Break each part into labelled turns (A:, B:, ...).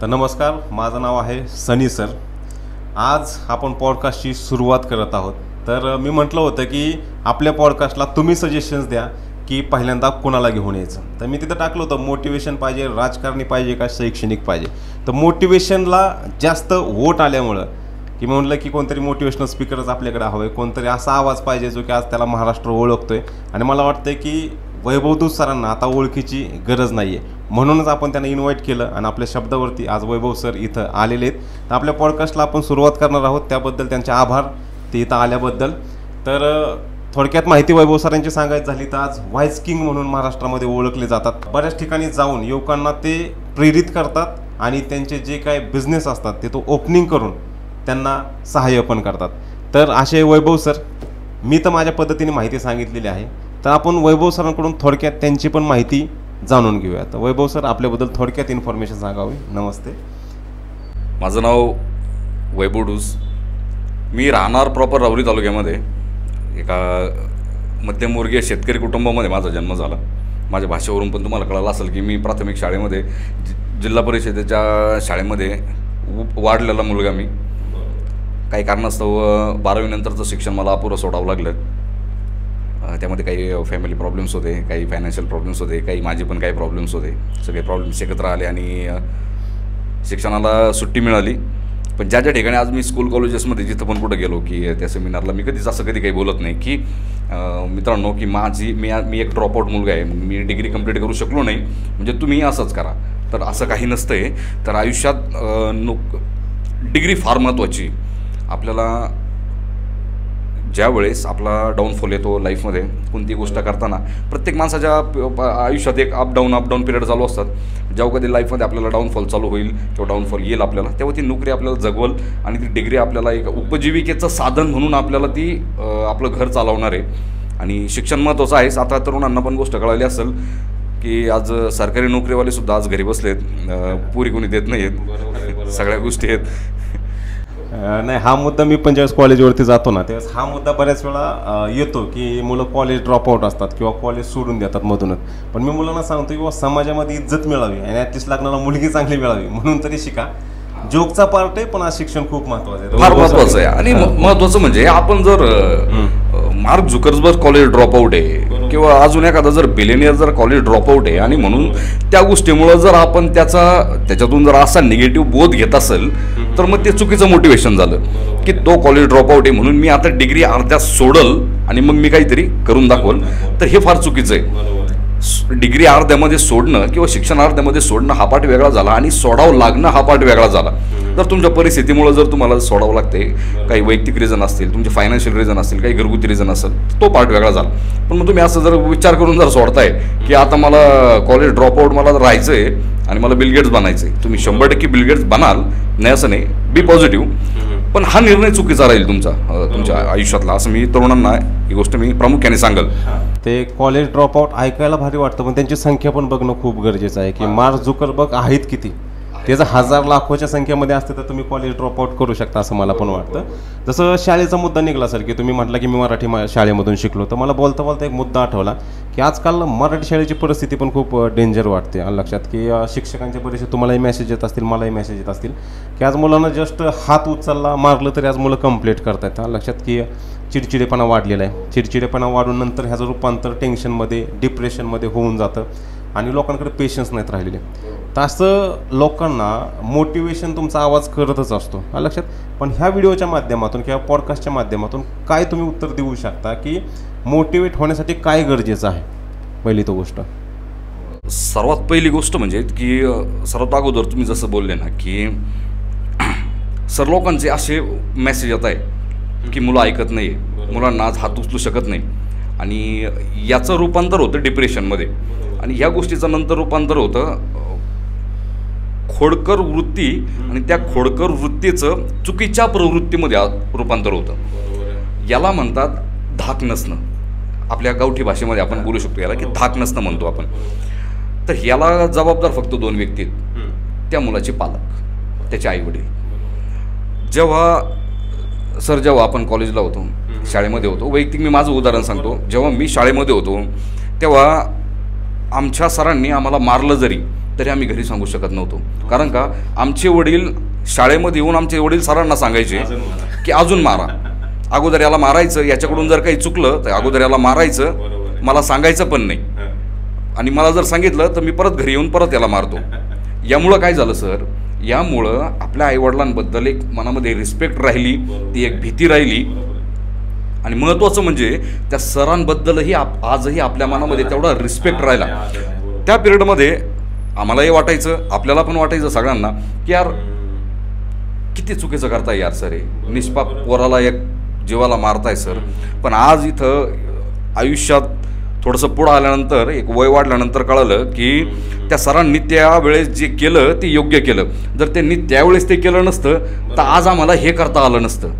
A: तर नमस्कार, माझं नाव आहे सनी सर। आज आपण पॉडकास्टची सुरुवात करत आहोत। तर मी म्हटलं होतं की आपल्या पॉडकास्टला तुम्ही सजेशन्स द्या की पहिल्यांदा कोणाला घेऊन यायचं। तर मी तिथं टाकलं होतं मोटिवेशन पाहिजे, राजकारणी पाहिजे का शैक्षणिक पाहिजे। तर मोटिवेशनला जास्त वोट आल्यामुळं की मी म्हटलं की कोणतरी मोटिवेशनल स्पीकरच आपल्याकडे हवं आहे, कोणतरी असा आवाज पाहिजे जो की आज त्याला महाराष्ट्र ओळखतोय। आणि मला वाटतं की वैभवदूत सरांना आता ओळखीची गरज नाही आहे, म्हणूनच आपण त्यांना इन्व्हाइट केलं आणि आपल्या शब्दावरती आज वैभव सर इथं आलेले आहेत। तर आपल्या पॉडकास्टला आपण सुरुवात करणार आहोत, त्याबद्दल त्यांचे आभार ते इथं आल्याबद्दल। तर थोडक्यात माहिती वैभव सरांची सांगायची झाली तर आज व्हाईस किंग म्हणून महाराष्ट्रामध्ये ओळखले जातात। बऱ्याच ठिकाणी जाऊन युवकांना ते प्रेरित करतात आणि त्यांचे जे काही बिझनेस असतात ते तो ओपनिंग करून त्यांना सहाय्य पण करतात। तर असे वैभव सर, मी तर माझ्या पद्धतीने माहिती सांगितलेली आहे, तर आपण वैभव सरांकडून थोडक्यात त्यांची पण माहिती जाणून घेऊया। तर वैभव सर, आपल्याबद्दल थोडक्यात इन्फॉर्मेशन सांगावी। नमस्ते,
B: माझं नाव वैभव डूस। मी राहणार प्रॉपर राहुरी तालुक्यामध्ये एका मध्यमवर्गीय शेतकरी कुटुंबामध्ये माझा जन्म झाला। माझ्या भाषेवरून पण तुम्हाला कळलं असेल की मी प्राथमिक शाळेमध्ये जिल्हा परिषदेच्या शाळेमध्ये वाढलेला मुलगा मी। काही कारणास्तव 12वी नंतरचं शिक्षण मला अपुरं सोडावं लागलं। त्यामध्ये काही फॅमिली प्रॉब्लेम्स होते, काही फायनान्शियल प्रॉब्लेम्स होते, काही माझे पण काही प्रॉब्लेम्स होते। सगळे प्रॉब्लेम्स एकत्र आले आणि शिक्षणाला सुट्टी मिळाली। पण ज्या ठिकाणी आज मी स्कूल कॉलेजेसमध्ये जिथं पण कुठं गेलो की त्या सेमिनारला मी कधीच असं कधी काही बोलत नाही की मित्रांनो की मी एक ड्रॉपआउट मुलगा आहे, मी डिग्री कंप्लीट करू शकलो नाही म्हणजे तुम्ही असंच करा। तर असं काही नसतं आहे। तर आयुष्यात डिग्री फार महत्त्वाची। आपल्याला ज्या वेळेस आपला डाऊनफॉल येतो लाईफमध्ये, कोणती गोष्ट करताना प्रत्येक माणसाच्या आयुष्यात एक अप डाऊन पिरियड चालू असतात। जेव्हा कधी लाईफमध्ये आपल्याला डाऊनफॉल चालू होईल किंवा डाऊनफॉल येईल आपल्याला, तेव्हा ती नोकरी आपल्याला जगवल आणि ती डिग्री आपल्याला एक उपजीविकेचं साधन म्हणून आपल्याला ती आपलं घर चालवणार आहे। आणि शिक्षण महत्त्वाचं आहेच। आता तरुणांना पण गोष्ट कळाली असेल की आज सरकारी नोकरीवालेसुद्धा आज घरी बसलेत, पुरी कोणी देत नाही आहेत, सगळ्या गोष्टी आहेत।
A: नाही, हा मुद्दा मी पण ज्यावेळेस कॉलेजवरती जातो ना त्यावेळेस हा मुद्दा बऱ्याच वेळा येतो की मुलं कॉलेज ड्रॉपआउट असतात किंवा कॉलेज सोडून देतात मधूनच। पण मी मुलांना सांगतो की समाजामध्ये इज्जत मिळावी आणि ॲटलिस्ट लग्नाला मुलगी चांगली मिळावी म्हणून तरी शिका। जोकचा पार्ट आहे, पण आज शिक्षण खूप महत्त्वाचं आहे,
B: फार महत्त्वाचं आहे। आणि महत्त्वाचं म्हणजे आपण जर मार्क झुकरबर्ग कॉलेज ड्रॉपआउट आहे किंवा अजून एखादा जर बिलियनियर जर कॉलेज ड्रॉपआउट आहे आणि म्हणून त्या गोष्टीमुळं जर आपण त्याच्यातून जर असा निगेटिव्ह बोध घेत असेल तर मग ते चुकीचं मोटिवेशन झालं की तो कॉलेज ड्रॉपआउट आहे म्हणून मी आता डिग्री अर्ध्यात सोडल आणि मग मी काहीतरी करून दाखवल। तर हे फार चुकीचं आहे। डिग्री अर्ध्यामध्ये सोडणं किंवा शिक्षण अर्ध्यामध्ये सोडणं हा पार्ट वेगळा झाला आणि सोडावं लागणं हा पार्ट वेगळा झाला। तर तुमच्या परिस्थितीमुळे जर तुम्हाला सोडावं लागते, काही वैयक्तिक रिझन असतील, तुमचे फायनान्शियल रिझन असतील, काही घरगुती रिझन असेल, तो पार्ट वेगळा झाला। पण मग तुम्ही असं जर विचार करून जर सोडताय की आता मला कॉलेज ड्रॉपआउट मला राहायचं आहे आणि मला बिलगेट्स बनायचं आहे, तुम्ही 100% बिलगेट्स बनाल, नाही असं नाही, बी पॉझिटिव्ह। पण हा निर्णय चुकीचा राहील तुमच्या आयुष्यातला, असं मी तरुणांना ही गोष्ट मी प्रामुख्याने सांगेल।
A: ते कॉलेज ड्रॉपआउट ऐकायला भारी वाटतं, पण त्यांची संख्या पण बघणं खूप गरजेचं आहे की मार्क झुकरबर्ग आहेत किती। त्याचं हजार लाखोच्या संख्येमध्ये असते तर तुम्ही कॉलेज ड्रॉपआउट करू शकता असं मला पण वाटतं। जसं शाळेचा मुद्दा निघाला सर की तुम्ही म्हटलं की मी मराठी शाळेमधून शिकलो, तर मला बोलता बोलता एक मुद्दा आठवला की आजकाल मराठी शाळेची परिस्थिती पण खूप डेंजर वाटते लक्षात की शिक्षकांचे बरेचसे तुम्हालाही मेसेज येत असतील, मलाही मेसेज येत असतील की आज मुलांना जस्ट हात उचलला मारलं तरी आज मुलं कंप्लेंट करतात लक्षात की चिडचिडेपणा वाढलेला आहे। चिडचिडेपणा वाढून नंतर ह्याचं रूपांतर टेन्शनमध्ये, डिप्रेशनमध्ये होऊन जातं आणि लोकांकडे पेशन्स नाहीत राहिलेले। तर असं लोकांना मोटिवेशन तुमचा आवाज करतच असतो लक्षात। पण ह्या व्हिडिओच्या माध्यमातून किंवा पॉडकास्टच्या माध्यमातून काय तुम्ही उत्तर देऊ शकता की मोटिवेट होण्यासाठी काय गरजेचं आहे? पहिली तो गोष्ट,
B: सर्वात पहिली गोष्ट म्हणजे की सर्वात अगोदर तुम्ही जसं बोलले ना की सर लोकांचे असे मेसेज येत आहे की मुलं ऐकत नाही, मुलांना आज हात उचलू शकत नाही आणि याचं रूपांतर होतं डिप्रेशनमध्ये आणि ह्या गोष्टीचं नंतर रूपांतर होतं खोडकर वृत्ती आणि त्या खोडकर वृत्तीचं चुकीच्या प्रवृत्तीमध्ये रूपांतर होतं। याला म्हणतात धाक नसणं। आपल्या गावठी भाषेमध्ये आपण बोलू शकतो याला की धाक नसणं म्हणतो आपण। तर याला जबाबदार फक्त 2 व्यक्ती आहेत, त्या मुलाचे पालक, त्याचे आईवडील। जेव्हा आपण कॉलेजला होतो, शाळेमध्ये होतो, वैयक्तिक मी माझं उदाहरण सांगतो, जेव्हा मी शाळेमध्ये होतो तेव्हा आमच्या सरांनी आम्हाला मारलं जरी तरी आम्ही घरी सांगू शकत नव्हतो. कारण का आमचे वडील शाळेमध्ये येऊन आमचे वडील सरांना सांगायचे की अजून मारा, अगोदर याला मारायचं, याच्याकडून जर काही चुकलं तर अगोदर याला मारायचं, मला सांगायचं पण नाही, आणि मला जर सांगितलं तर मी परत घरी येऊन परत याला मारतो. यामुळं काय झालं सर, यामुळं आपल्या आईवडिलांबद्दल एक मनामध्ये रिस्पेक्ट राहिली, ती एक भीती राहिली, आणि महत्त्वाचं म्हणजे त्या सरांबद्दलही आजही आपल्या मनामध्ये तेवढा रिस्पेक्ट राहिला. त्या पिरियडमध्ये आम्हालाही वाटायचं, आपल्याला पण वाटायचं सगळ्यांना की यार किती चुकीचं करताय यार सर, हे निष्पाप पोराला एक जीवाला मारताय सर. पण आज इथं आयुष्यात थोडंसं पुढं आल्यानंतर, एक वय वाढल्यानंतर कळलं की त्या सरांनी त्यावेळेस जे केलं ते योग्य केलं. जर त्यांनी त्यावेळेस ते केलं नसतं तर आज आम्हाला हे करता आलं नसतं.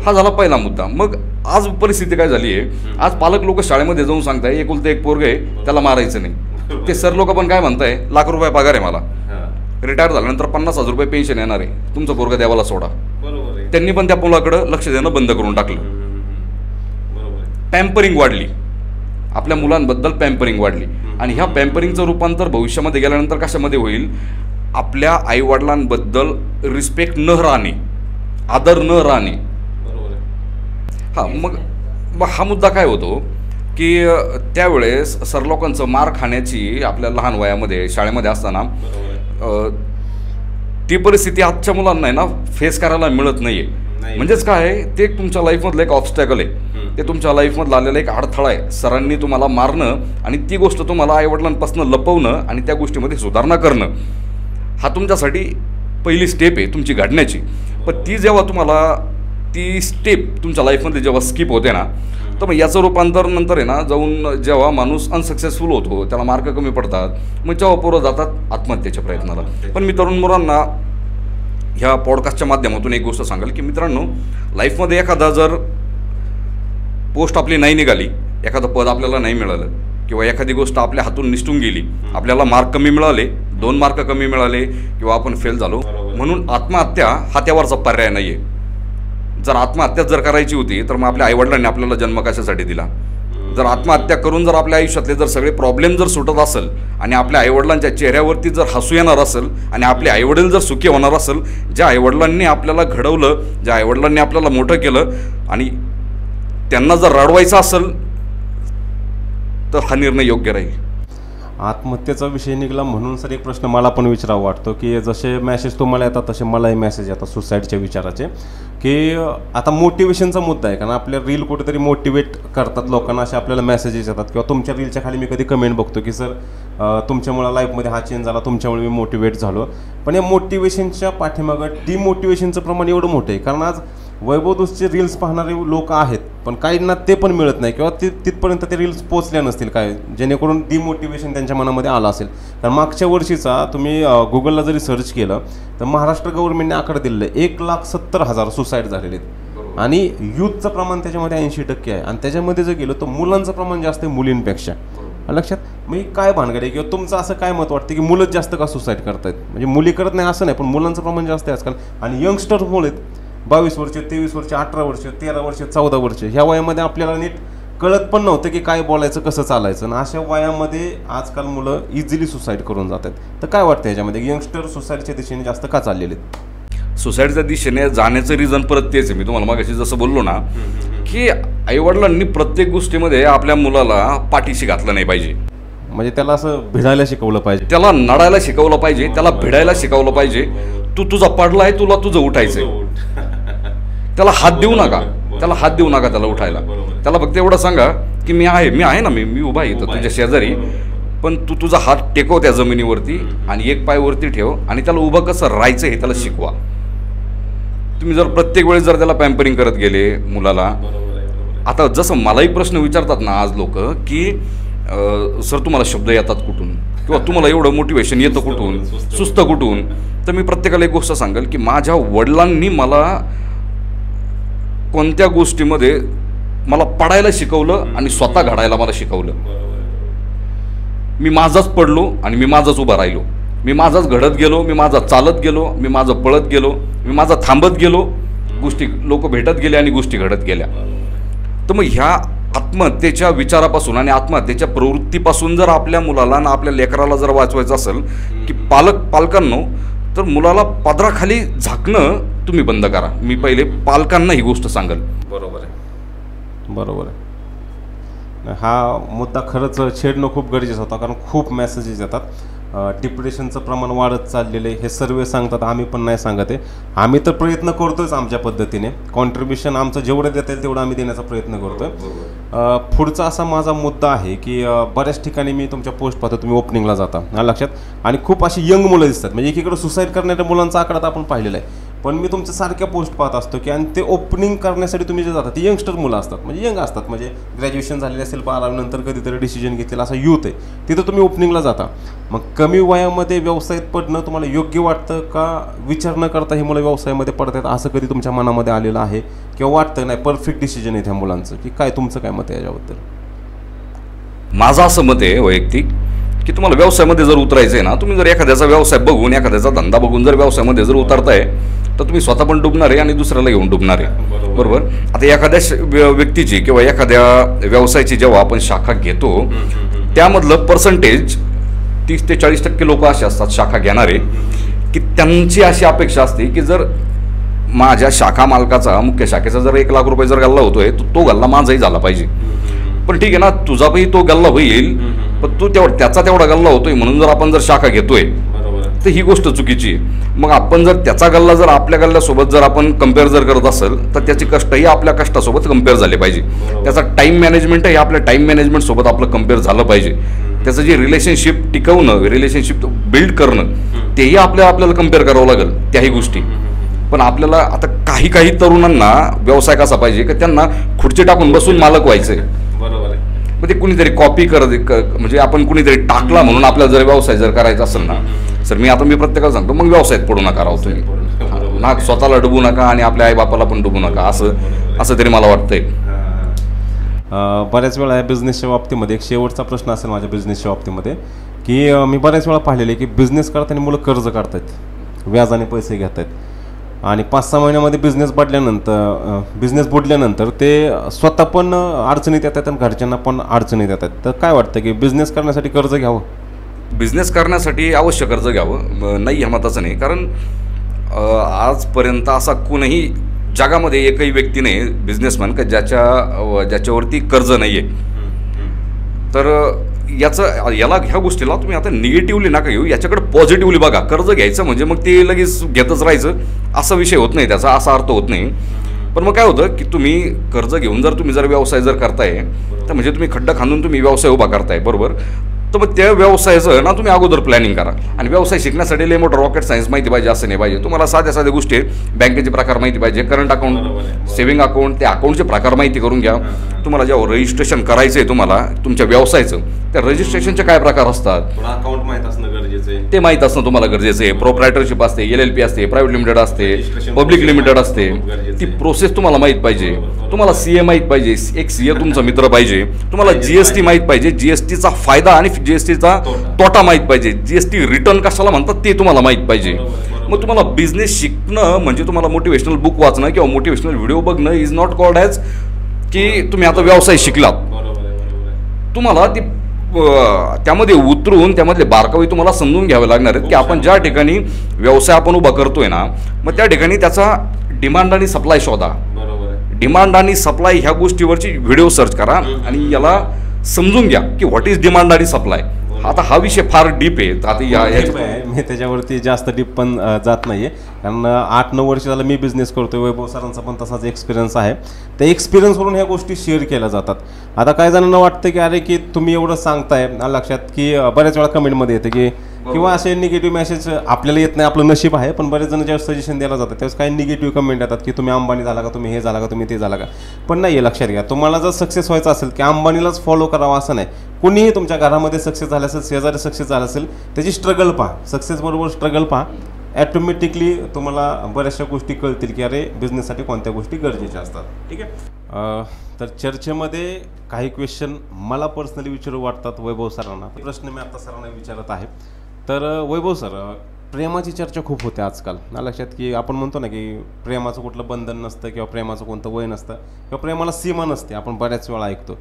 B: हा झाला पहिला मुद्दा. मग आज परिस्थिती काय झाली आहे, आज पालक लोक शाळेमध्ये जाऊन सांगताय एकुलते एक पोरग आहे त्याला मारायचं नाही. ते सर लोक पण काय म्हणताय, ₹1,00,000 पगार आहे मला, रिटायर झाल्यानंतर 50,000 रुपये पेन्शन येणार आहे, तुमचं पोरगं देवाला सोडा. त्यांनी पण त्या मुलाकडं लक्ष देणं बंद करून टाकलं. पॅम्परिंग वाढली, आपल्या मुलांबद्दल पॅम्परिंग वाढली, आणि ह्या पॅम्परिंगचं रूपांतर भविष्यामध्ये गेल्यानंतर कशामध्ये होईल, आपल्या आईवडिलांबद्दल रिस्पेक्ट न राहणे, आदर न राहणे. हा मग हा मुद्दा काय होतो की त्यावेळेस सर लोकांचं मार खाण्याची आपल्या लहान वयामध्ये शाळेमध्ये असताना ती परिस्थिती आजच्या मुलांना आहे ना फेस करायला मिळत नाहीये. म्हणजेच काय आहे, ते तुमच्या लाईफमधलं एक ऑब्स्टॅकल आहे, ते तुमच्या लाईफमधला आलेला एक अडथळा आहे. सरांनी तुम्हाला मारणं आणि ती गोष्ट तुम्हाला आईवडिलांपासून लपवणं आणि त्या गोष्टीमध्ये सुधारणा करणं, हा तुमच्यासाठी पहिली स्टेप आहे तुमची घडण्याची. पण ती जेव्हा तुम्हाला ती स्टेप तुमच्या लाईफमध्ये जेव्हा स्किप होते ना, तर मग याचं रूपांतर नंतर आहे ना जाऊन जेव्हा माणूस अनसक्सेसफुल होतो, त्याला मार्क कमी पडतात, मग जेव्हा पोरं जातात आत्महत्येच्या प्रयत्नाला. पण मी तरुण मुलांना ह्या पॉडकास्टच्या माध्यमातून एक गोष्ट सांगाल की मित्रांनो, लाईफमध्ये एखादा जर पोस्ट आपली नाही निघाली, एखादं पद आपल्याला नाही मिळालं, किंवा एखादी गोष्ट आपल्या हातून निसटून गेली, आपल्याला मार्क कमी मिळाले, 2 मार्क कमी मिळाले, किंवा आपण फेल झालो, म्हणून आत्महत्या हा त्यावरचा पर्याय नाही आहे. जर आत्महत्या जर करायची होती तर मग आपल्या आईवडिलांनी आपल्याला जन्म कशासाठी दिला. जर आत्महत्या करून जर आपल्या आयुष्यातले जर सगळे प्रॉब्लेम जर सुटत असेल आणि आपल्या आईवडिलांच्या चेहऱ्यावरती जर हसू येणार असेल आणि आपले आईवडील जर सुखी होणार असेल, ज्या आईवडिलांनी आपल्याला घडवलं, ज्या आईवडिलांनी आपल्याला मोठं केलं, आणि त्यांना जर रडवायचं असेल तर हा निर्णय योग्य राहील.
A: आत्महत्येचा विषय निघाला म्हणून सर एक प्रश्न मला पण विचारावा वाटतो की जसे मेसेज तुम्हाला येतात तसे मलाही मेसेज येतात सुसाईडच्या विचाराचे, की आता मोटिवेशनचा मुद्दा आहे. कारण आपल्या रील कुठेतरी मोटिवेट करतात लोकांना, असे आपल्याला मेसेजेस येतात, किंवा तुमच्या रीलच्या खाली मी कधी कमेंट बघतो की सर तुमच्यामुळे लाईफमध्ये हा चेंज झाला, तुमच्यामुळे मी मोटिवेट झालो. पण या मोटिवेशनच्या पाठीमागं डिमोटिवेशनचं प्रमाण एवढं मोठं आहे. कारण आज वैभवदूतचे रील्स पाहणारे लोक आहेत, पण काहींना ते पण मिळत नाही, किंवा तिथपर्यंत ते रील्स पोचल्या नसतील काय, जेणेकरून डिमोटिवेशन त्यांच्या मनामध्ये आलं असेल. कारण मागच्या वर्षीचा तुम्ही गुगलला जरी सर्च केलं तर महाराष्ट्र गव्हर्नमेंटने आकडे दिलेलं आहे 1,70,000 सुसाईड झालेले आहेत, आणि यूथचं प्रमाण त्याच्यामध्ये 80% आहे, आणि त्याच्यामध्ये जर गेलं तर मुलांचं प्रमाण जास्त आहे मुलींपेक्षा. लक्षात मग काय भानगड आहे, किंवा तुमचं असं काय मत वाटतं की मुलंच जास्त का सुसाईड करतायत, म्हणजे मुली करत नाही असं नाही, पण मुलांचं प्रमाण जास्त आहे आजकाल. आणि यंगस्टर मुळे 22 वर्ष, 23 वर्ष, 18 वर्ष, 13 वर्ष, 14 वर्ष, ह्या वयामध्ये आपल्याला नीट कळत पण नव्हतं की काय बोलायचं, कसं चालायचं, आणि अशा वयामध्ये आजकाल मुलं इझिली सुसाईड करून जातात. तर काय वाटतं ह्याच्यामध्ये यंगस्टर सुसाईडच्या दिशेने जास्त का चाललेले आहेत?
B: सुसाईडच्या दिशेने जाण्याचं रिझन परत तेच आहे. मी तुम्हाला मागाशी जसं बोललो ना की आईवडिलांनी प्रत्येक गोष्टीमध्ये आपल्या मुलाला पाठीशी घातलं नाही पाहिजे,
A: म्हणजे त्याला असं भिडायला शिकवलं पाहिजे,
B: त्याला नडायला शिकवलं पाहिजे, त्याला भिडायला शिकवलं पाहिजे. तू तुझा पडला आहे, तुला तुझं उठायचंय, त्याला हात देऊ नका, त्याला हात देऊ नका त्याला उठायला. त्याला फक्त एवढं सांगा की मी आहे ना, मी उभा आहे इथं तुझ्या शेजारी, पण तू तुझा हात टेकव त्या जमिनीवरती आणि एक पाय वरती ठेव, आणि त्याला उभं कसं राहायचं हे त्याला शिकवा. तुम्ही जर प्रत्येक वेळेस जर त्याला पॅम्परिंग करत गेले मुलाला, आता जसं मलाही प्रश्न विचारतात ना आज लोक की सर तुम्हाला शब्द येतात कुठून, किंवा तुम्हाला एवढं मोटिवेशन येतं कुठून, सुस्त कुठून, तर मी प्रत्येकाला एक गोष्ट सांगेल की माझ्या वडिलांनी मला कोणत्या गोष्टीमध्ये मला पडायला शिकवलं आणि स्वतः घडायला मला शिकवलं. मी माझाच पडलो आणि मी माझाच उभा राहिलो, मी माझाच घडत गेलो, मी माझा चालत गेलो, मी माझं पळत गेलो, मी माझा थांबत गेलो, गोष्टी लोक भेटत गेले आणि गोष्टी घडत गेल्या. तर मग ह्या आत्महत्येच्या विचारापासून आणि आत्महत्येच्या प्रवृत्तीपासून जर आपल्या मुलाला आणि आपल्या लेकराला जर वाचवायचं असेल की पालकांनो, तर मुलाला पदराखाली झाकणं तुम्ही बंद करा. मी पहिले पालकांना ही गोष्ट सांगेल.
A: बरोबर आहे, बरोबर आहे. हा मुद्दा खरंच छेडणं खूप गरजेचं होता, कारण खूप मेसेजेस येतात. डिप्रेशनचं प्रमाण वाढत चाललेलं आहे, हे सर्व सांगतात, आम्ही पण नाही सांगत आहे. आम्ही तर प्रयत्न करतोच आमच्या पद्धतीने, कॉन्ट्रीब्युशन आमचं जेवढं देता येईल तेवढं आम्ही देण्याचा प्रयत्न करतोय. पुढचा असा माझा मुद्दा आहे की बऱ्याच ठिकाणी मी तुमच्या पोस्ट पाहतो, तुम्ही ओपनिंगला जाता लक्षात, आणि खूप अशी यंग मुलं दिसतात. म्हणजे एकीकडे सुसाईड करणाऱ्या मुलांचा आकडा तर आपण पाहिलेला आहे, पण मी तुमच्या सारख्या पोस्ट पाहत असतो की आणि ते ओपनिंग करण्यासाठी तुम्ही जे जाता ते यंगस्टर मुलं असतात, म्हणजे यंग असतात, म्हणजे ग्रॅज्युएशन झालेले असेल, 12वी नंतर कधीतरी डिसिजन घेतलेला असा यूथ आहे, तिथं तुम्ही ओपनिंगला जाता. मग कमी वयामध्ये व्यवसायात पडणं तुम्हाला योग्य वाटतं का? विचार न करता हे मुलं व्यवसायामध्ये पडतात असं कधी तुमच्या मनामध्ये आलेलं आहे किंवा वाटतं नाही परफेक्ट डिसिजन आहे त्या मुलांचं, की काय तुमचं काय मत आहे याच्याबद्दल?
B: माझं असं मत आहे वैयक्तिक की तुम्हाला व्यवसायामध्ये जर उतरायचं आहे ना, तुम्ही जर एखाद्याचा व्यवसाय बघून, एखाद्याचा धंदा बघून जर व्यवसायामध्ये जर उतरताय तर तुम्ही स्वतः पण डुबणार आहे आणि दुसऱ्याला घेऊन डुबणार आहे. बरोबर. आता एखाद्या व्यक्तीची किंवा एखाद्या व्यवसायाची जेव्हा आपण शाखा घेतो त्यामधलं पर्सेंटेज 30 ते 40% लोक असे असतात शाखा घेणारे की त्यांची अशी अपेक्षा असते की जर माझ्या शाखा मालकाचा, मुख्य शाखेचा जर 1 लाख रुपये जर गल्ला होतोय तर तो गल्ला माझाही झाला पाहिजे. पण ठीक आहे ना, तुझाही तो गल्ला होईल, पण तू त्याचा तेवढा गल्ला होतोय म्हणून जर आपण जर शाखा घेतोय तर ही गोष्ट चुकीची आहे. मग आपण जर त्याचा गल्ला जर आपल्या गल्ल्यासोबत जर आपण कम्पेअर जर करत असेल तर त्याची कष्टही आपल्या कष्टासोबत कम्पेअर झाले पाहिजे. त्याचा टाईम मॅनेजमेंट हे आपल्या टाईम मॅनेजमेंट सोबत आपलं कम्पेअर झालं पाहिजे. त्याचं जे रिलेशनशिप टिकवणं, रिलेशनशिप बिल्ड करणं, तेही आपल्याला कम्पेअर करावं लागेल त्याही गोष्टी. पण आपल्याला आता काही तरुणांना व्यवसाय कसा पाहिजे की त्यांना खुर्ची टाकून बसून मालक व्हायचंय.
A: बरोबर आहे.
B: मग ते कुणीतरी कॉपी म्हणजे आपण कुणीतरी टाकला म्हणून आपल्याला जर व्यवसाय जर करायचा असेल ना, सर मी प्रत्येकाला सांगतो मग व्यवसायात पडू नका राहू तुम्ही, ना स्वतःला डुबू नका आणि आपल्या आईबापाला पण डुबू नका, असं तरी मला वाटतंय.
A: बऱ्याच वेळा या बिझनेसच्या बाबतीमध्ये एक शेवटचा प्रश्न असेल माझ्या बिझनेसच्या बाबतीमध्ये की मी बऱ्याच वेळा पाहिलेलं आहे की बिझनेस करताना मुलं कर्ज काढतात, व्याजाने पैसे घेत आहेत, आणि 5-6 महिन्यामध्ये बिझनेस बुडल्यानंतर ते स्वतः पण अडचणीत येतात आणि घरच्यांना पण अडचणीत येतात. तर काय वाटतं की बिझनेस करण्यासाठी कर्ज घ्यावं?
B: बिझनेस करण्यासाठी अवश्य कर्ज घ्यावं, नाही ह्या मताचं नाही. कारण आजपर्यंत असा कोणीही जगामध्ये एकही व्यक्ती नाही बिझनेसमॅन का ज्याच्यावरती कर्ज नाही आहे. तर याला ह्या गोष्टीला तुम्ही आता निगेटिव्हली नका घेऊ, याच्याकडे पॉझिटिव्हली बघा. कर्ज घ्यायचं म्हणजे मग ते लगेच घेतच राहायचं असा विषय होत नाही, त्याचा असा अर्थ होत नाही. पण मग काय होतं की तुम्ही कर्ज घेऊन जर तुम्ही जर व्यवसाय जर करताय तर म्हणजे तुम्ही खड्डा खांदून तुम्ही व्यवसाय उभा करताय, बरोबर. तर मग त्या व्यवसायाचं ना तुम्ही अगोदर प्लॅनिंग करा. आणि व्यवसाय शिकण्यासाठी लय मोठं रॉकेट सायन्स माहिती पाहिजे असं नाही पाहिजे. तुम्हाला साध्या गोष्टी बँकेचे प्रकार माहिती पाहिजे, करंट अकाउंट, सेव्हिंग अकाउंट, त्या अकाउंटचे प्रकार माहिती करून घ्या. तुम्हाला जेव्हा रजिस्ट्रेशन करायचं आहे तुम्हाला तुमच्या व्यवसायाचं, त्या रजिस्ट्रेशनचे काय प्रकार असतात
A: अकाउंट माहीत असणं गरजेचं आहे,
B: ते माहीत असणं तुम्हाला गरजेचं आहे. प्रोप्रायटरशिप असते, LLP असते, प्रायव्हेट लिमिटेड असते, पब्लिक लिमिटेड असते, ती प्रोसेस तुम्हाला माहीत पाहिजे. तुम्हाला CA माहीत पाहिजे, एक CA तुमचा मित्र पाहिजे. तुम्हाला GST माहीत पाहिजे, GSTचा फायदा आणि GSTचा तोटा माहीत पाहिजे, GST रिटर्न कशाला म्हणतात ते तुम्हाला माहीत पाहिजे. मग तुम्हाला बिझनेस शिकणं म्हणजे तुम्हाला मोटिवेशनल बुक वाचणं किंवा मोटिवेशनल व्हिडिओ बघणं इज नॉट कॉल्ड ॲज की तुम्ही आता व्यवसाय शिकलात. तुम्हाला ती त्यामध्ये उतरून त्यामधले बारकावे तुम्हाला समजून घ्यावे लागणार आहेत की आपण ज्या ठिकाणी व्यवसाय आपण उभा करतोय ना, मग त्या ठिकाणी त्याचा डिमांड आणि सप्लाय शोधा. डिमांड आणि सप्लाय ह्या गोष्टीवरची व्हिडिओ सर्च करा आणि याला समजून घ्या की व्हॉट इज डिमांड आणि सप्लाय. आता हा विषय फार डीप आहे, आता
A: मी त्याच्यावरती जास्त डीप पण जात नाहीये, कारण 8-9 वर्ष झालं मी बिझनेस करतोय. वैभव सरांचा पण तसाच एक्सपिरियन्स आहे, त्या एक्सपिरियन्सवरून ह्या गोष्टी शेअर केल्या जातात. आता काही जणांना वाटतं की अरे की तुम्ही एवढं सांगताय लक्षात, की बऱ्याच वेळा कमेंटमध्ये येते की किंवा असे निगेटिव्ह मेसेज आपल्याला येत नाही, आपलं नशीब आहे, पण बरेच जण जेव्हा सजेशन द्यायला जातात त्यावेळेस काही निगेटिव्ह कमेंट येतात की तुम्ही अंबानी झाला का, तुम्ही हे झाला का, तुम्ही ते झाला का. पण नाही आहे, लक्षात घ्या, तुम्हाला जर सक्सेस व्हायचं असेल की अंबानीलाच फॉलो करावं असं नाही. कुणीही तुमच्या घरामध्ये सक्सेस झालं असेल, शेजारी सक्सेस झालं असेल, त्याची स्ट्रगल पहा, सक्सेसबरोबर स्ट्रगल पहा, ॲटोमॅटिकली तुम्हाला बऱ्याचशा गोष्टी कळतील की अरे बिझनेससाठी कोणत्या गोष्टी गरजेच्या असतात. ठीक आहे. तर चर्चेमध्ये काही क्वेश्चन मला पर्सनली विचारू वाटतात वैभव सरांना. प्रश्न मी आता सरांना विचारत आहे. तर वैभव सर, प्रेमाची चर्चा खूप होते आजकाल ना लक्षात, की आपण म्हणतो ना की प्रेमाचं कुठलं बंधन नसतं किंवा प्रेमाचं कोणतं वय नसतं किंवा प्रेमाला सीमा नसते, आपण बऱ्याच वेळा ऐकतो.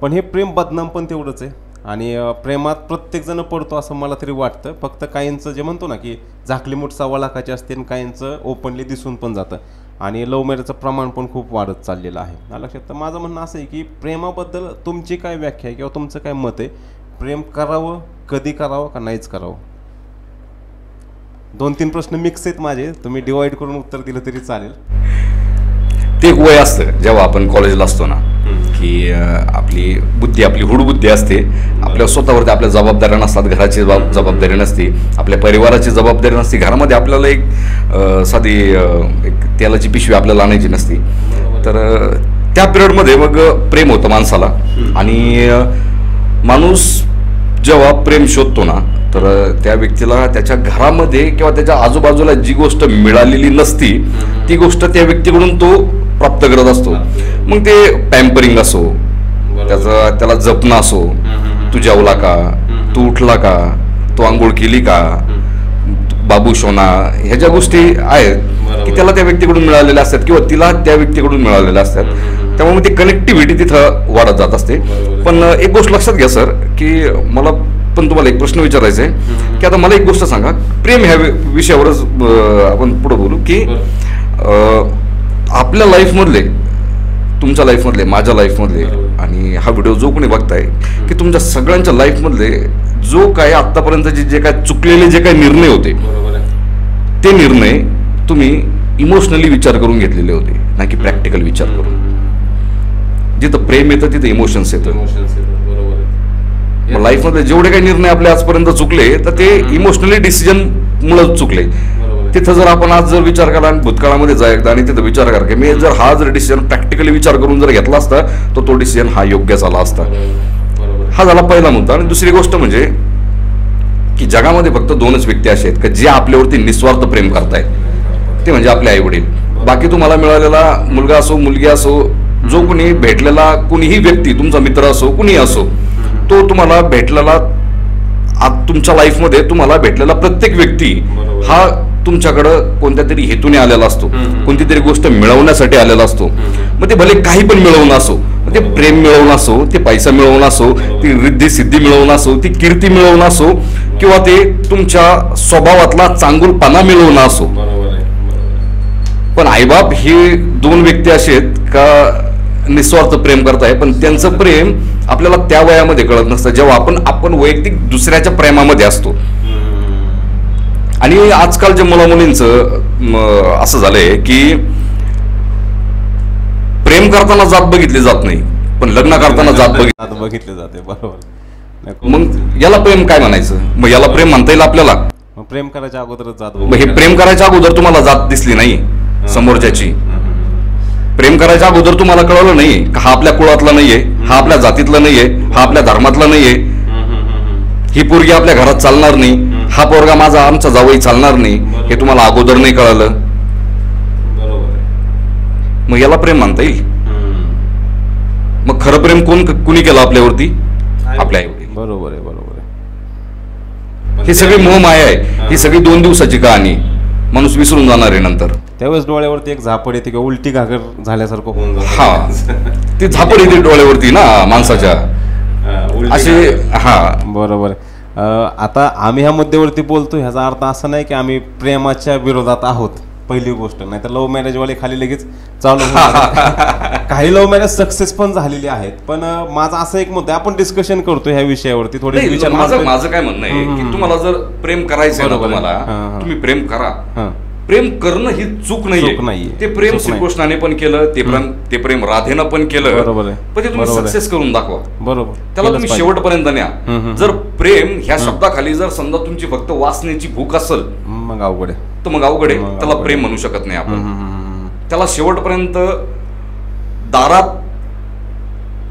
A: पण हे प्रेम बदनाम पण तेवढंच आहे आणि प्रेमात प्रत्येकजण पडतो असं मला तरी वाटतं. फक्त काहींचं जे म्हणतो ना की झाकली मूठ 1.25 लाखाची असते आणि काहींचं ओपनली दिसून पण जातं आणि लव्ह मॅरेजचं प्रमाण पण खूप वाढत चाललेलं आहे ना लक्षात. तर माझं म्हणणं असं आहे की प्रेमाबद्दल तुमची काय व्याख्या आहे किंवा तुमचं काय मत आहे? प्रेम करावं, कधी करावं का नाहीच करावं? 2-3 प्रश्न मिक्स आहेत माझे, तुम्ही डिवाइड करून उत्तर दिलं तरी चालेल.
B: ते एक वय असतं जेव्हा आपण कॉलेजला असतो ना, की आपली बुद्धी, आपली हुडबुद्धी असते, आपल्या स्वतःवरती आपल्या जबाबदाऱ्या नसतात, घराची जबाबदारी नसते, आपल्या परिवाराची जबाबदारी नसते, घरामध्ये आपल्याला एक साधी एक तेलाची पिशवी आपल्याला आणायची नसती. तर त्या पिरियडमध्ये मग प्रेम होतं माणसाला आणि माणूस जेव्हा प्रेम शोधतो ना, तर त्या व्यक्तीला त्याच्या घरामध्ये किंवा त्याच्या आजूबाजूला जी गोष्ट मिळालेली नसती ती गोष्ट त्या व्यक्तीकडून तो प्राप्त करत असतो. मग ते पॅम्परिंग असो, त्याला जपणं असो, तू जेवला का, तू उठला का, तू आंघोळ केली का, बाबू शोना, ह्या ज्या गोष्टी आहेत की त्याला त्या व्यक्तीकडून मिळालेल्या असतात किंवा तिला त्या व्यक्तीकडून मिळालेल्या असतात. त्यामुळे ती कनेक्टिव्हिटी तिथं वाढत जात असते. पण एक गोष्ट लक्षात घ्या सर, की मला पण तुम्हाला एक प्रश्न विचारायचा आहे की आता मला एक गोष्ट सांगा, प्रेम ह्या विषयावरच आपण पुढे बोलू, की आपल्या लाईफमधले, तुमच्या लाईफमधले, माझ्या लाईफमधले आणि हा व्हिडिओ जो कोणी बघताय, की तुमच्या सगळ्यांच्या लाईफमधले जो काय आत्तापर्यंतचे जे काय चुकलेले जे काही निर्णय होते, ते निर्णय तुम्ही इमोशनली विचार करून घेतलेले होते, ना की प्रॅक्टिकल विचार करून. जिथं प्रेम येतं तिथं इमोशन्स येतं. मग लाईफमध्ये जेवढे काही निर्णय आपले आजपर्यंत चुकले, तर ते इमोशनली डिसिजन मुळे चुकले. तिथं जर आपण आज जर विचार केला आणि भूतकाळामध्ये जा एकदा आणि तिथं विचार करा की मी जर हा जर डिसिजन प्रॅक्टिकली विचार करून जर घेतला असता तर तो डिसिजन हा योग्य झाला असता. हा झाला पहिला मुद्दा. आणि दुसरी गोष्ट म्हणजे की जगामध्ये फक्त 2च व्यक्ती असे आहेत की जे आपल्यावरती निस्वार्थ प्रेम करतायत, ते म्हणजे आपले आई वडील. बाकी तुम्हाला मिळालेला मुलगा असो, मुलगी असो, जो कोणी भेटलेला कुणीही व्यक्ती, तुमचा मित्र असो, कुणीही असो, तो तुम्हाला भेटलेला तुमच्या लाईफमध्ये तुम्हाला भेटलेला प्रत्येक व्यक्ती हा तुमच्याकडं कोणत्या तरी हेतूने आलेला असतो, कोणती तरी गोष्ट मिळवण्यासाठी आलेला असतो. मग ते भले काही पण मिळवणं असो, ते प्रेम मिळवणं असो, ते पैसा मिळवणं असो, ती रिद्धी सिद्धी मिळवणं असो, ती कीर्ती मिळवणं असो, किंवा ते तुमच्या स्वभावातला चांगुलपणा मिळवणं असो. पण आईबाप हे 2 व्यक्ती असे आहेत का निस्वार्थ प्रेम करताय, पण त्यांचं प्रेम आपल्याला त्या वयामध्ये कळत नसतं जेव्हा आपण वैयक्तिक दुसऱ्याच्या प्रेमामध्ये असतो. आणि आजकालच्या मुलामुलींचं असं झालंय की प्रेम करताना जात बघितली जात नाही, पण लग्न करताना जात
A: बघितली जाते. बरोबर.
B: मग याला प्रेम काय म्हणायचं? मग याला प्रेम म्हणता येईल आपल्याला?
A: प्रेम करायच्या अगोदरच जात.
B: मग हे प्रेम करायच्या अगोदर तुम्हाला जात दिसली नाही समोरच्याची, प्रेम करायच्या अगोदर तुम्हाला कळवलं नाही का हा आपल्या कुळातला नाहीये, हा आपल्या जातीतला नाहीये, हा आपल्या धर्मातला नाहीये, ही पोरगी आपल्या घरात चालणार नाही, हा पोरगा माझा आमचा जावई चालणार नाही, हे तुम्हाला अगोदर नाही कळालं. मग याला प्रेम म्हणता येईल? मग खरं प्रेम कुणी केलं आपल्यावरती? आपल्या आई वडील.
A: बरोबर आहे, बरोबर आहे.
B: ही सगळी मोहमाया आहे, ही सगळी 2 दिवसाची कहाणी, माणूस विसरून जाणार आहे नंतर.
A: त्यावेळेस डोळ्यावरती एक झापड येते किंवा उलटी घागर झाल्यासारखं होऊन जातं.
B: हा, ती झापड येते डोळ्यावरती ना माणसाच्या असे. हा
A: बरोबर आहे. आता आम्ही ह्या मुद्द्यावरती बोलतो ह्याचा अर्थ असा नाही की आम्ही प्रेमाच्या विरोधात आहोत, पहिली गोष्ट. नाही तर लव्ह मॅरेजवाले खाली लगेच चालू काही लव्ह मॅरेज सक्सेस पण झालेली आहेत. पण माझा असा एक मुद्दा, आपण डिस्कशन करतो ह्या विषयावरती थोडे विचार.
B: माझं काय म्हणणं आहे की तुम्हाला जर प्रेम करायचं आहे, तुम्हाला तुम्ही प्रेम करा. प्रेम करणं ही चूक नाहीये. ते प्रेम श्रीकृष्णाने पण केलं, ते प्रेम राधेनं पण केलं.
A: बरोबर आहे.
B: पण ते तुम्ही सक्सेस करून दाखवा.
A: बरोबर.
B: त्याला तुम्ही शेवटपर्यंत न्या. जर प्रेम ह्या शब्दाखाली जर समजा तुमची फक्त वासनेची भूक असेल,
A: मग अवघड आहे.
B: तर मग अवघड आहे. त्याला प्रेम म्हणू शकत नाही आपण. त्याला शेवटपर्यंत दारात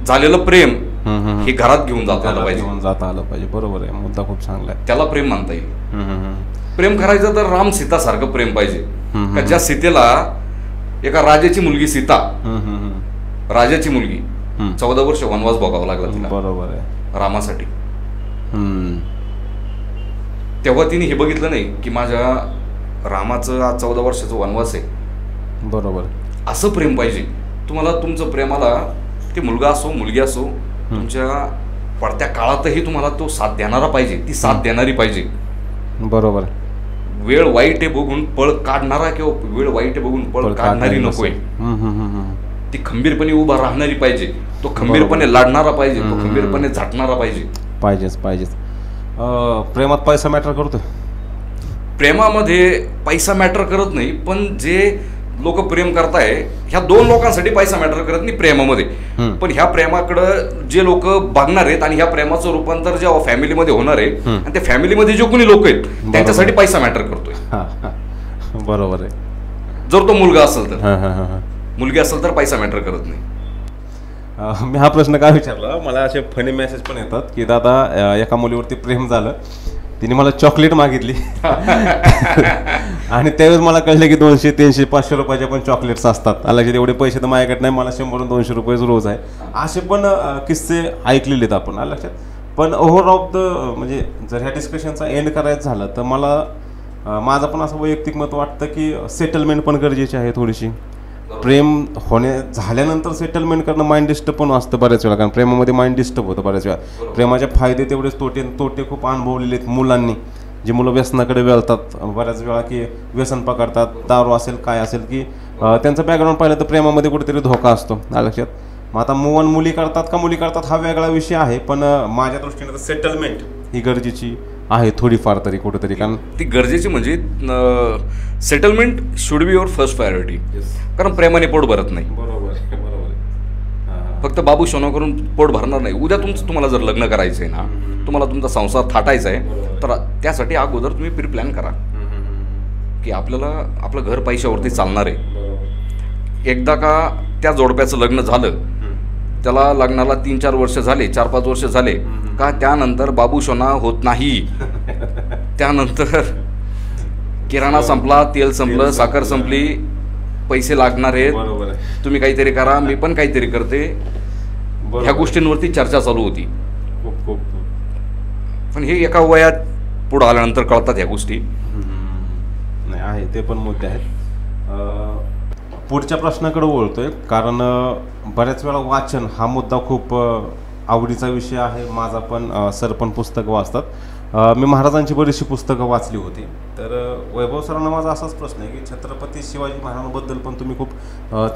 B: झालेलं प्रेम हे घरात घेऊन जाता आलं पाहिजे.
A: बरोबर आहे, मुद्दा खूप चांगला आहे.
B: त्याला प्रेम म्हणता येईल. प्रेम करायचं तर राम सीता सारखं प्रेम पाहिजे. का ज्या सीतेला एका राजाची मुलगी सीता, राजाची मुलगी 14 वर्ष वनवास भोगावा लागला तिला.
A: बरोबर आहे.
B: रामासाठी. तेव्हा तिने हे बघितलं नाही की माझ्या रामाचं आज 14 वर्षाचा वनवास आहे.
A: बरोबर.
B: असं प्रेम पाहिजे तुम्हाला. तुमचं प्रेमाला ते मुलगा असो मुलगी असो, तुमच्या पडत्या काळातही तुम्हाला तो साथ देणारा पाहिजे, ती साथ देणारी पाहिजे.
A: बरोबर.
B: वेळ वाईट आहे बघून पळ काढणारा किंवा वेळ वाईट आहे बघून पळ काढणारी नकोय. ती खंबीरपणे उभा राहणारी पाहिजे, तो खंबीरपणे लढणारा पाहिजे, तो खंबीरपणे झटणारा पाहिजे.
A: पाहिजेच. प्रेमात पैसा मॅटर करतो?
B: प्रेमामध्ये पैसा मॅटर करत नाही, पण जे लोक प्रेम करताय ह्या 2 लोकांसाठी पैसा मॅटर करत नाही प्रेमामध्ये. पण ह्या प्रेमाकडं जे लोक बघणार आहेत आणि ह्या प्रेमाचं रूपांतर जेव्हा फॅमिलीमध्ये होणार आहे आणि त्या फॅमिलीमध्ये जे कोणी लोक आहेत त्यांच्यासाठी पैसा मॅटर करतोय.
A: बरोबर आहे.
B: जर तो मुलगा असेल तर, मुलगी असेल तर पैसा मॅटर करत नाही.
A: मी हा प्रश्न का विचारला, मला असे फनी मेसेज पण येतात की दादा एका मुलीवरती प्रेम झालं, तिने मला चॉकलेट मागितली आणि त्यावेळेस मला कळलं की 200, 300, 500 रुपयाचे पण चॉकलेट्स असतात. आला तेवढे पैसे तर माझ्याकडे नाही, मला 100-200 रुपये रोज आहे. असे पण किस्से ऐकलेले आहेत आपण, आलं लक्षात. पण ओव्हर ऑफ द म्हणजे जर ह्या डिस्कशनचा एंड करायचं झालं तर मला माझं पण असं वैयक्तिक मत वाटतं की सेटलमेंट पण गरजेची आहे थोडीशी. प्रेम झाल्यानंतर सेटलमेंट करणं माइंड डिस्टर्ब पण असतं बऱ्याच वेळा, कारण प्रेमामध्ये माइंड डिस्टर्ब होतं बऱ्याच वेळा. प्रेमाचे फायदे तेवढेच तोटे खूप अनुभवलेले आहेत मुलांनी. जी मुलं व्यसनाकडे वळतात बऱ्याच वेळा, की व्यसन पकडतात, दारू असेल काय असेल, की त्यांचं बॅकग्राऊंड पाहिलं तर प्रेमामध्ये कुठेतरी धोका असतो, लक्षात. मग आता मूव ऑन मुली करतात का मुली करतात हा वेगळा विषय आहे, पण माझ्या दृष्टीने तर सेटलमेंट ही गरजेची आहे थोडीफार तरी कुठेतरी. कारण
B: ती गरजेची म्हणजे settlement should be your first priority. कारण प्रेमाने पोट भरत नाही.
A: बरोबर.
B: फक्त बाबू शोना करून पोट भरणार नाही. उद्या तुम्हाला जर लग्न करायचं आहे ना, तुम्हाला तुमचा संसार थाटायचा आहे, तर त्यासाठी अगोदर तुम्ही प्री प्लॅन करा की आपल्याला आपलं घर पैशावरती चालणार आहे. एकदा का त्या जोडप्याचं लग्न झालं, त्याला लग्नाला 3-4 वर्ष झाले, 4-5 वर्ष झाले का त्यानंतर बाबू शोना होत नाही. त्यानंतर किराणा संपला, तेल संपलं, साखर संपली, पैसे लागणार आहेत, तुम्ही काहीतरी करा, मी पण काहीतरी करते, ह्या गोष्टींवरती चर्चा चालू होती. पण हे एका वयात पुढे आल्यानंतर कळतात ह्या गोष्टी.
A: नाही आहे ते पण मुद्दे आहेत. पुढच्या प्रश्नाकडे वळतोय, कारण बऱ्याच वेळा वाचन हा मुद्दा खूप आवडीचा विषय आहे माझा पण. सर पण पुस्तकं वाचतात, मी महाराजांची बरीचशी पुस्तकं वाचली होती. तर वैभव सरांना माझा असाच प्रश्न आहे की छत्रपती शिवाजी महाराजांबद्दल पण तुम्ही खूप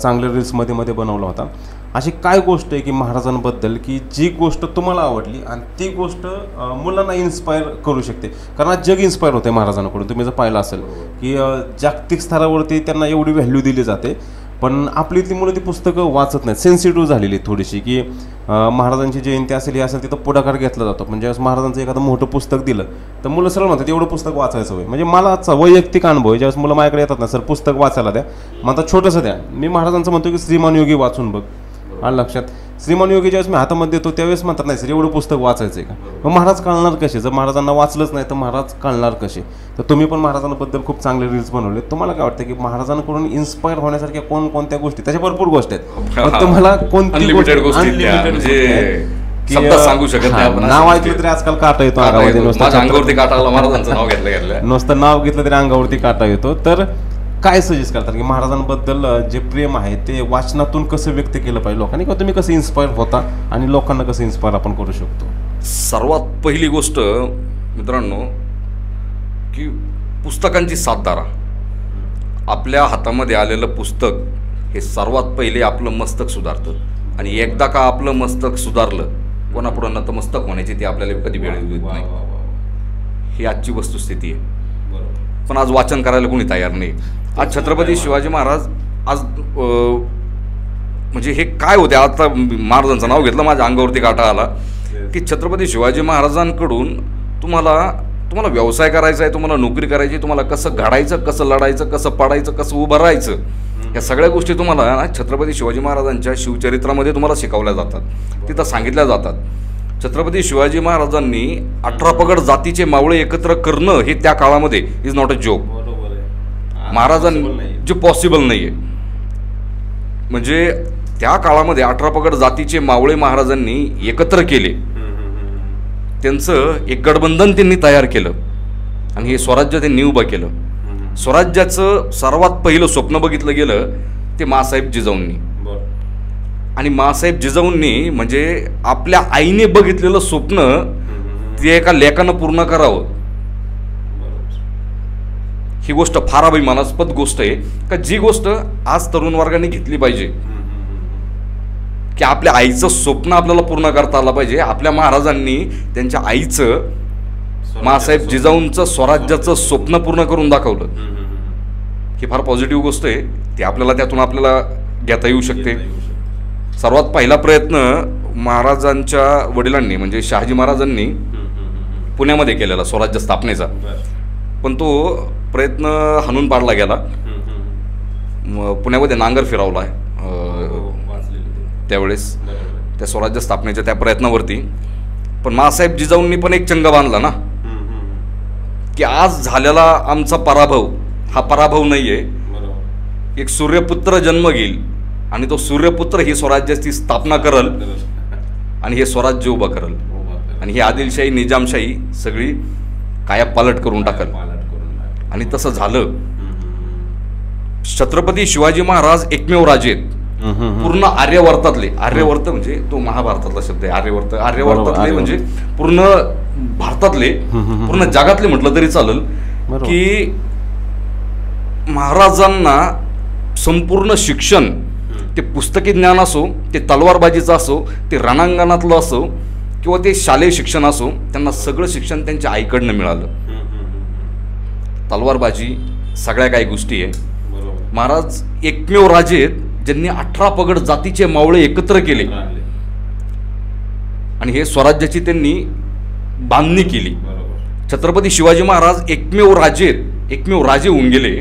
A: चांगले रील्समध्ये बनवला होता. अशी काय गोष्ट आहे की महाराजांबद्दल की जी गोष्ट तुम्हाला आवडली आणि ती गोष्ट मुलांना इन्स्पायर करू शकते? कारण आज जग इन्स्पायर होते महाराजांकडून. तुम्ही जर पाहिलं असेल की जागतिक स्तरावरती त्यांना एवढी व्हॅल्यू दिली जाते, पण आपली इथली मुलं ती पुस्तकं वाचत नाहीत, सेन्सिटिव्ह झालेली थोडीशी. की महाराजांची जयंती असेल हे असेल तिथं पुढाकार घेतला जातो, पण ज्यावेळेस महाराजांचं एखादं मोठं पुस्तक दिलं तर मुलं सरळ म्हणतात एवढं पुस्तक वाचायचं होय. म्हणजे मला वैयक्तिक अनुभव आहे, ज्यावेळेस मुलं माझ्याकडे येतात ना, सर पुस्तक वाचायला द्या, मग आता छोटंसं द्या. मी महाराजांचं म्हणतो की श्रीमान योगी वाचून बघ, आलं लक्षात. श्रीमान योगी ज्यावेळेस मी हातामध्ये देतो त्यावेळेस म्हणतात नाही सर एवढं पुस्तक वाचायचं आहे का. मग महाराज कळणार कसे? जर महाराजांना वाचलंच नाही तर महाराज कळणार कसे? तर तुम्ही पण महाराजांबद्दल खूप चांगले रील्स बनवले. तुम्हाला काय वाटतं की महाराजांकडून इन्स्पायर होण्यासारख्या कोणकोणत्या गोष्टी? त्याच्या भरपूर गोष्टी आहेत, पण तुम्हाला कोणती गोष्ट
B: सांगू शकत नाही?
A: नाव ऐकलं तरी आजकाल काटा येतो अंगावरती, नुसतं नाव घेतलं तरी अंगावरती काटा येतो. तर काय सजेस्ट करतात की महाराजांबद्दल जे प्रेम आहे ते वाचनातून कसं व्यक्त केलं पाहिजे लोकांनी, किंवा तुम्ही कसं इन्स्पायर होता आणि लोकांना कसं इन्स्पायर आपण करू शकतो?
B: सर्वात पहिली गोष्ट मित्रांनो की पुस्तकांची साथधारा. आपल्या हातामध्ये आलेलं पुस्तक हे सर्वात पहिले आपलं मस्तक सुधारतं, आणि एकदा का आपलं मस्तक सुधारलं कोणापुढं नतमस्तक होण्याची ती आपल्याला कधी वेळ येत नाही. ही आजची वस्तुस्थिती आहे. पण आज वाचन करायला कोणी तयार नाही. आज छत्रपती शिवाजी महाराज आज म्हणजे हे काय होते, आता महाराजांचं नाव घेतलं माझ्या अंगावरती काटा आला की छत्रपती शिवाजी महाराजांकडून तुम्हाला व्यवसाय करायचा आहे, तुम्हाला नोकरी करायची, तुम्हाला कसं घडायचं, कसं लढायचं, कसं पडायचं, कसं उभं राहायचं, या सगळ्या गोष्टी तुम्हाला छत्रपती शिवाजी महाराजांच्या शिवचरित्रामध्ये तुम्हाला शिकवल्या जातात, तिथं सांगितल्या जातात. छत्रपती शिवाजी महाराजांनी 18 पगड जातीचे मावळे एकत्र करणं हे त्या काळामध्ये इज नॉट अ जोक. महाराजांनी जे पॉसिबल नाहीये, म्हणजे त्या काळामध्ये 18 पगड जातीचे मावळे महाराजांनी एकत्र केले, त्यांचं एक गठबंधन त्यांनी तयार केलं. आणि हे स्वराज्य त्यांनी उभं केलं. स्वराज्याचं सर्वात पहिलं स्वप्न बघितलं गेलं ते माँसाहेब जिजाऊंनी. आणि माँसाहेब जिजाऊंनी म्हणजे आपल्या आईने बघितलेलं स्वप्न ते एका लेखानं पूर्ण करावं. ही गोष्ट फार अभिमानास्पद गोष्ट आहे का जी गोष्ट आज तरुण वर्गाने घेतली पाहिजे की आपल्या आईचं स्वप्न आपल्याला पूर्ण करता आलं पाहिजे. आपल्या महाराजांनी त्यांच्या आईचं माँसाहेब जिजाऊंचं स्वराज्याचं स्वप्न पूर्ण करून दाखवलं. ही फार पॉझिटिव्ह गोष्ट आहे. ती त्यातून आपल्याला घेता येऊ शकते. सर्वात पहिला प्रयत्न महाराजांच्या वडिलांनी म्हणजे शहाजी महाराजांनी पुण्यामध्ये केलेला स्वराज्य स्थापनेचा, पण तो प्रयत्न हाणून पाडला गेला. पुण्यामध्ये नांगर फिरवला आहे त्यावेळेस त्या स्वराज्य स्थापनेच्या त्या प्रयत्नावरती. पण माँसाहेब जिजाऊंनी पण एक चंग बांधला ना की आज झालेला आमचा पराभव हा पराभव नाही आहे. एक सूर्यपुत्र जन्म घेईल आणि तो सूर्यपुत्र ही स्वराज्याची स्थापना करल आणि हे स्वराज्य उभं करल आणि ही आदिलशाही निजामशाही सगळी कायापालट करून टाकल. आणि तसं झालं. छत्रपती शिवाजी महाराज एकमेव राजे आहेत पूर्ण आर्यवर्तातले. आर्यवर्त म्हणजे तो महाभारतातला शब्द आहे. आर्यवर्तातले म्हणजे पूर्ण भारतातले, पूर्ण जगातले म्हटलं तरी चालेल की महाराजांना संपूर्ण शिक्षण, ते पुस्तकी ज्ञान असो, ते तलवारबाजीचं असो, ते रणांगणातलं असो किंवा ते शालेय शिक्षण असो, त्यांना सगळं शिक्षण त्यांच्या आईकडनं मिळालं. तलवारबाजी सगळ्या काही गोष्टी आहे. महाराज एकमेव राजे आहेत ज्यांनी 18 पगड जातीचे मावळे एकत्र केले आणि हे स्वराज्याची त्यांनी बांधणी केली. छत्रपती शिवाजी महाराज एकमेव राजे होऊन गेले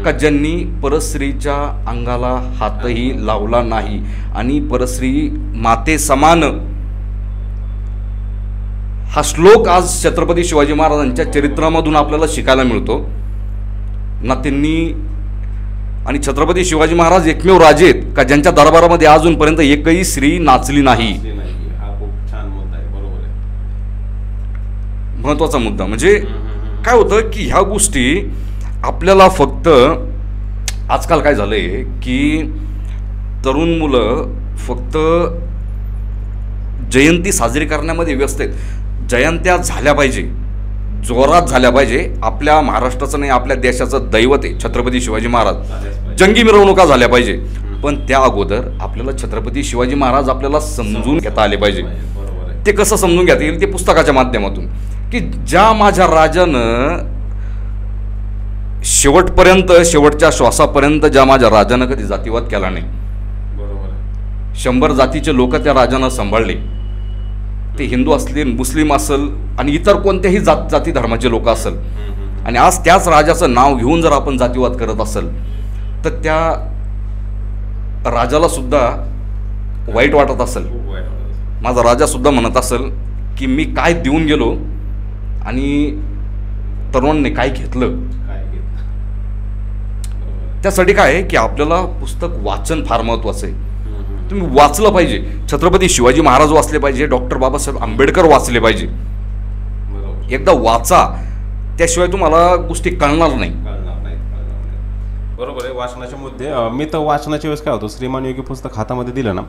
B: का ज्यांनी परस्त्रीच्या अंगाला हातही लावला नाही आणि परस्त्री माते समान हा श्लोक आज छत्रपती शिवाजी महाराजांच्या चरित्रामधून आपल्याला शिकायला मिळतो ना. त्यांनी आणि छत्रपती शिवाजी महाराज एकमेव राजे आहेत का ज्यांच्या दरबारामध्ये अजूनपर्यंत एकही स्त्री नाचली नाही. महत्वाचा मुद्दा म्हणजे काय होतं की ह्या गोष्टी आपल्याला फक्त आजकाल काय झालंय की तरुण मुलं फक्त जयंती साजरी करण्यामध्ये व्यस्त आहेत. जयंत्या झाल्या पाहिजे, जोरात झाल्या पाहिजे. आपल्या महाराष्ट्राचं नाही आपल्या देशाचं दैवत आहे छत्रपती शिवाजी महाराज. जंगी मिरवणुका झाल्या पाहिजे, पण त्या अगोदर आपल्याला छत्रपती शिवाजी महाराज आपल्याला समजून घेता आले पाहिजे. ते कसं समजून घेता येईल ते पुस्तकाच्या माध्यमातून की ज्या माझ्या राजानं शेवटपर्यंत, शेवटच्या श्वासापर्यंत ज्या माझ्या राजानं कधी जातीवाद केला नाही. 100 जातीचे लोक त्या राजानं सांभाळले. ते हिंदू असतील, मुस्लिम असेल आणि इतर कोणत्याही जाती धर्माचे लोक असेल. आणि आज त्याच राजाचं नाव घेऊन जर आपण जातीवाद करत असेल तर त्या राजाला सुद्धा वाईट वाटत असेल. माझा राजा सुद्धा म्हणत असेल की मी काय देऊन गेलो आणि तरुणांनी काय घेतलं. त्यासाठी काय आहे की आपल्याला पुस्तक वाचन फार महत्वाचं आहे. तुम्ही वाचलं पाहिजे. छत्रपती शिवाजी महाराज वाचले पाहिजे, डॉक्टर बाबासाहेब आंबेडकर वाचले पाहिजे. एकदा वाचा, त्याशिवाय तुम्हाला गोष्टी कळणार नाही.
A: बरोबर आहे. वाचनाचे मुद्दे मी तर वाचनाच्या वेळेस काय होतो, श्रीमान योगी पुस्तक हातामध्ये दिलं ना,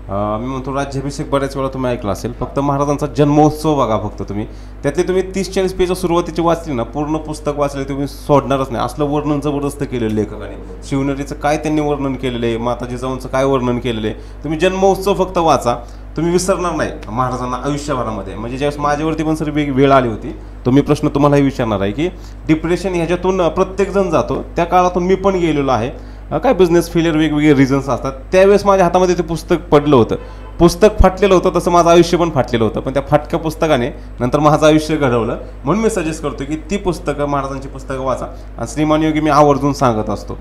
A: मी म्हणतो राज्याभिषेक बऱ्याच वेळा तुम्ही ऐकला असेल. फक्त महाराजांचा जन्मोत्सव बघा फक्त तुम्ही, त्यातले तुम्ही 30-40 पेज सुरुवातीची वाचली ना, पूर्ण पुस्तक वाचले तुम्ही सोडणारच नाही. असलं वर्णन जबरदस्त केलेलं लेखकाने. शिवनेरीचं काय त्यांनी वर्णन केलेलं आहे, माता जिजाऊंचं काय वर्णन केलेलं आहे. तुम्ही जन्मोत्सव फक्त वाचा, तुम्ही विसरणार नाही महाराजांना आयुष्यभरामध्ये. म्हणजे ज्यावेळेस माझ्यावरती पण सर वेळ आली होती, तो मी प्रश्न तुम्हालाही विचारणार आहे की डिप्रेशन ह्याच्यातून प्रत्येकजण जातो, त्या काळातून मी पण गेलेलो आहे. काय बिझनेस फेलियर वेगवेगळे रिझन्स असतात. त्यावेळेस माझ्या हातामध्ये ते पुस्तक पडलं होतं. पुस्तक फाटलेलं होतं, तसं माझं आयुष्य पण फाटलेलं होतं. पण त्या फाटक्या पुस्तकाने नंतर माझं आयुष्य घडवलं. म्हणून मी सजेस्ट करतो की ती पुस्तकं, महाराजांची पुस्तकं वाचा. आणि श्रीमान योगी मी आवर्जून सांगत असतो.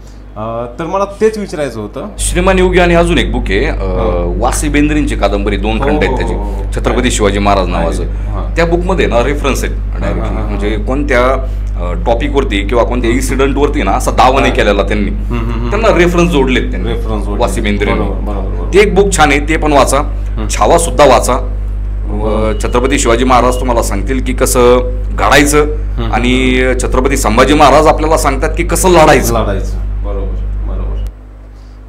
A: तर मला तेच विचारायचं होतं.
B: श्रीमान योगी आणि अजून एक बुक आहे वासी बेंद्रेंची कादंबरी, 2 खंड आहेत त्याची, छत्रपती शिवाजी महाराज नावाचं. त्या बुकमध्ये ना रेफरन्स आहेत डायरेक्टली, म्हणजे कोणत्या टॉपिकवरती किंवा कोणत्या इन्सिडेंटवरती ना असा दावा नाही केलेला त्यांनी, त्यांना रेफरन्स जोडलेत त्यांनी वासी बेंद्रे. ते एक बुक छान आहे, ते पण वाचा. छावा सुद्धा वाचा. छत्रपती शिवाजी महाराज तुम्हाला सांगतील की कसं घडायचं आणि छत्रपती संभाजी महाराज आपल्याला सांगतात की कसं लढायचं.
A: बरोबर बरोबर.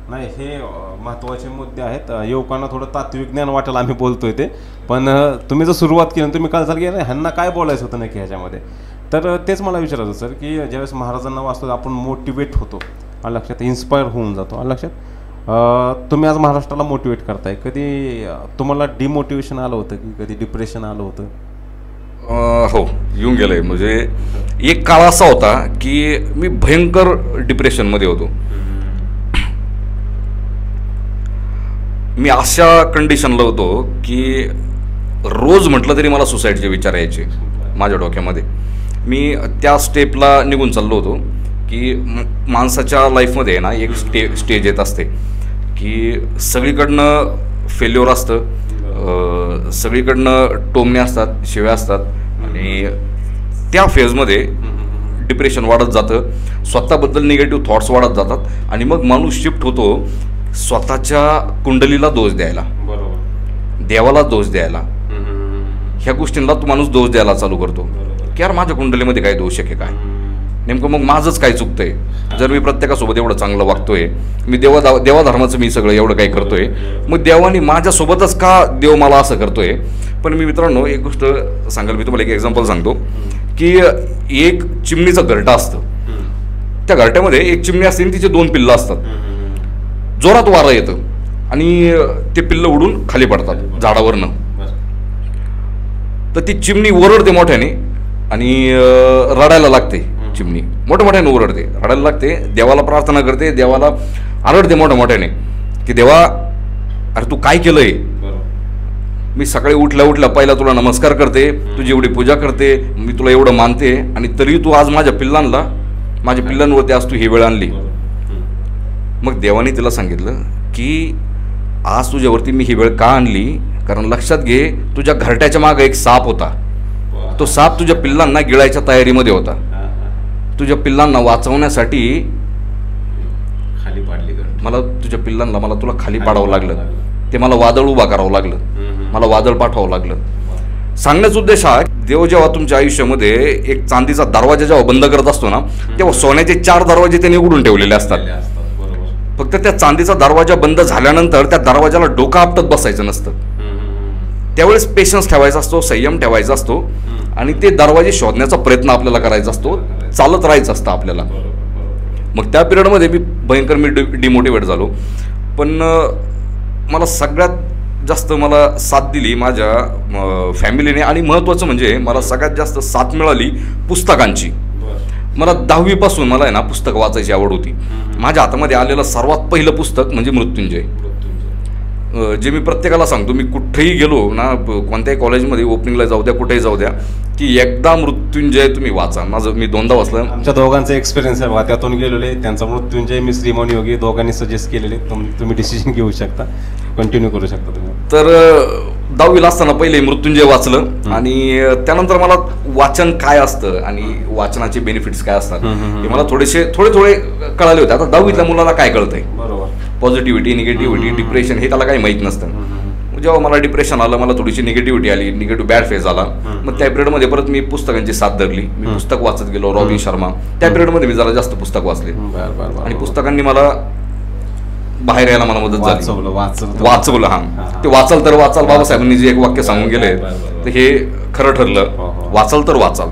A: नाही, हे महत्त्वाचे मुद्दे आहेत. युवकांना थोडं तात्विक ज्ञान वाटेल आम्ही बोलतोय ते, पण तुम्ही जर सुरुवात केली तुम्ही काय झालं की ह्यांना काय बोलायचं होतं नक्की ह्याच्यामध्ये, तर तेच मला विचारायचं सर की ज्यावेळेस महाराजांना वाचतो आपण मोटिवेट होतो, लक्षात इन्स्पायर होऊन जातो, लक्षात तुम्ही आज महाराष्ट्राला मोटिवेट करताय. कधी तुम्हाला डिमोटिवेशन आलं होतं की कधी डिप्रेशन आलं होतं?
B: हो, येऊन गेलंय. म्हणजे एक काळ असा होता की मी भयंकर डिप्रेशनमध्ये होतो. मी अशा कंडिशनला होतो की रोज म्हटलं तरी मला सुसाईडचे विचार यायचे माझ्या डोक्यामध्ये. मी त्या स्टेपला निघून चाललो होतो की माणसाच्या लाईफमध्ये ना एक स्टेज येत असते की सगळीकडनं फेल्युअर असतं, सगळीकडनं टोमणे असतात, शिव्या असतात आणि त्या फेजमध्ये डिप्रेशन वाढत जातं, स्वतःबद्दल निगेटिव्ह थॉट्स वाढत जातात आणि मग माणूस शिफ्ट होतो स्वतःच्या कुंडलीला दोष द्यायला, देवाला दोष द्यायला, ह्या गोष्टींना तो माणूस दोष द्यायला चालू करतो की यार माझ्या कुंडलीमध्ये काय दोष आहे, काय नेमकं मग माझंच काय चुकतंय. जर मी प्रत्येकासोबत एवढं चांगलं वागतोय, मी देवाधर्माचं मी सगळं एवढं काही करतोय, मग देवानी माझ्यासोबतच का देव मला असं करतोय. पण मी मित्रांनो एक गोष्ट सांगाल, मी तुम्हाला एक एक्झाम्पल सांगतो की एक चिमणीचं घरटं असतं, त्या घरट्यामध्ये एक चिमणी असते आणि तिचे 2 पिल्लं असतात. जोरात वारं येतं आणि ते पिल्लं उडून खाली पडतात झाडावरनं. तर ती चिमणी ओरडते मोठ्याने आणि रडायला लागते. चिमणी मोठ्याने ओरडते, रडायला लागते, देवाला प्रार्थना करते, देवाला आरडते मोठ्याने की देवा अरे तू काय केलंय, मी सकाळी उठल्या पहिला तुला नमस्कार करते, तुझी एवढी पूजा करते, मी तुला एवढं मानते आणि तरी तू आज माझ्या पिल्लांवरती आज तू ही वेळ आणली. मग देवाने तिला सांगितलं की आज तुझ्यावरती मी ही वेळ का आणली, कारण लक्षात घे तुझ्या घरट्याच्या मागे एक साप होता, तो साप तुझ्या पिल्लांना गिळायच्या तयारीमध्ये होता. तुझ्या पिल्लांना वाचवण्यासाठी
A: खाली पाडली
B: मला तुला खाली पाडावं लागलं, ते मला वादळ उभा करावं लागलं, मला वादळ पाठवावं लागलं. सांगण्याचा उद्देश हा, देव जेव्हा तुमच्या आयुष्यामध्ये एक चांदीचा दरवाजा जेव्हा बंद करत असतो ना, तेव्हा सोन्याचे 4 दरवाजे त्याने उघडून ठेवलेले असतात. फक्त त्या चांदीचा दरवाजा बंद झाल्यानंतर त्या दरवाजाला डोकं आपटत बसायचं नसतं. त्यावेळेस पेशन्स ठेवायचा असतो, संयम ठेवायचा असतो आणि ते दरवाजे शोधण्याचा प्रयत्न आपल्याला करायचा असतो, चालत राहायचं असतं आपल्याला. मग त्या पिरियडमध्ये मी डिमोटिवेट झालो. पण मला सगळ्यात जास्त साथ दिली माझ्या फॅमिलीने आणि महत्त्वाचं म्हणजे मला सगळ्यात जास्त साथ मिळाली पुस्तकांची. मला 10वी पासून मला आहे ना पुस्तक वाचायची आवड होती. माझ्या हातामध्ये आलेलं सर्वात पहिलं पुस्तक म्हणजे मृत्युंजय, जे मी प्रत्येकाला सांगतो. मी कुठेही गेलो ना, कोणत्याही कॉलेजमध्ये ओपनिंगला जाऊ द्या, कुठेही जाऊ द्या, की एकदा मृत्युंजय तुम्ही वाचा. मी 2दा वाचलं.
A: आमच्या दोघांचा एक्सपिरियन्स आहे बघा, त्यातून गेलेले. त्यांचा मृत्युंजय, मी श्रीमान योगी दोघांनी सजेस्ट केलेले. तुम्ही डिसिजन घेऊ शकता, कंटिन्यू करू शकता तुम्ही.
B: तर 10वीला असताना पहिले मृत्युंजय वाचलं आणि त्यानंतर मला वाचन काय असतं आणि वाचनाचे बेनिफिट्स काय असतात हे मला थोडे कळाले होते. आता 10वीतल्या मुलाला काय कळतंय,
A: बरोबर,
B: पॉझिटिव्हिटी, निगेटिव्हिटी, डिप्रेशन हे त्याला काही माहीत नसतं. जेव्हा मला डिप्रेशन आलं, मला थोडीशी निगेटिव्हिटी आली, निगेटिव्ह बॅड फेज आला, मग त्या पिरियडमध्ये परत मी पुस्तकांची साथ धरली. मी पुस्तक वाचत गेलो, रॉबिन शर्मा. त्या पिरियडमध्ये मी जरा जास्त पुस्तक वाचले आणि पुस्तकांनी मला बाहेर यायला मला मदत झाली. वाचवलं. हा, ते वाचाल तर वाचाल, बाबासाहेबांनी जे एक वाक्य सांगून गेले तर हे खरं ठरलं, वाचाल तर वाचाल.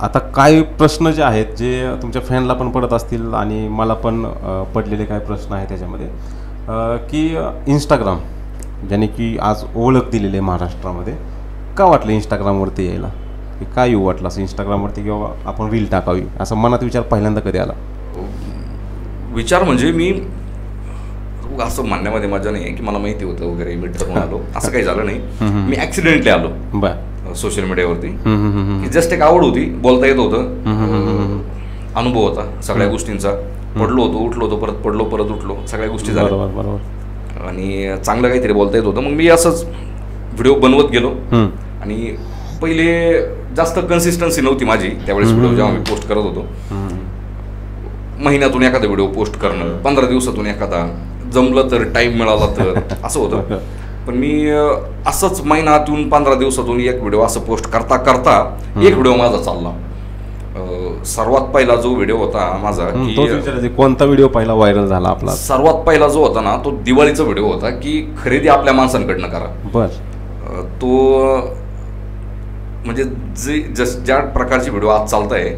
A: आता काही प्रश्न जे आहेत जे तुमच्या फॅनला पण पडत असतील आणि मला पण पडलेले काही प्रश्न आहेत त्याच्यामध्ये, की इंस्टाग्राम ज्याने की आज ओळख दिलेली आहे महाराष्ट्रामध्ये, का वाटलं इंस्टाग्रामवरती यायला, की काय येऊ वाटलं असं इंस्टाग्रामवरती किंवा आपण रील टाकावी, असं मनात विचार पहिल्यांदा कधी आला?
B: विचार म्हणजे मी असं म्हणण्यामध्ये मजा नाही आहे की मला माहिती होतं वगैरे मी ठरवून आलो, असं काही झालं नाही. मी ॲक्सिडेंटली आलो सोशल मीडियावरती. जस्ट एक आवड होती, बोलता येत होतं, अनुभव होता सगळ्या गोष्टींचा. पडलो होतो, उठलो होतो, परत पडलो, परत उठलो, सगळ्या गोष्टी झाल्या आणि चांगलं काहीतरी बोलता येत होतं. मग मी असंच व्हिडिओ बनवत गेलो आणि पहिले जास्त कन्सिस्टन्सी नव्हती माझी त्यावेळेस. व्हिडिओ जेव्हा मी पोस्ट करत होतो, महिन्यातून एखादा व्हिडिओ पोस्ट करणं, 15 दिवसातून एखादा, जमलं तर, टाइम मिळाला तर, असं होतं. पण मी असंच महिन्यातून 15 दिवसातून एक व्हिडिओ असं पोस्ट करता करता एक व्हिडिओ माझा चालला. सर्वात पहिला जो व्हिडिओ होता माझा
A: की कोणता व्हिडिओ पहिला व्हायरल झाला आपला?
B: सर्वात पहिला जो होता ना तो दिवाळीचा व्हिडिओ होता की खरेदी आपल्या माणसांकडनं करा.
A: बर.
B: तो म्हणजे ज्या प्रकारचे व्हिडिओ आज चालत आहे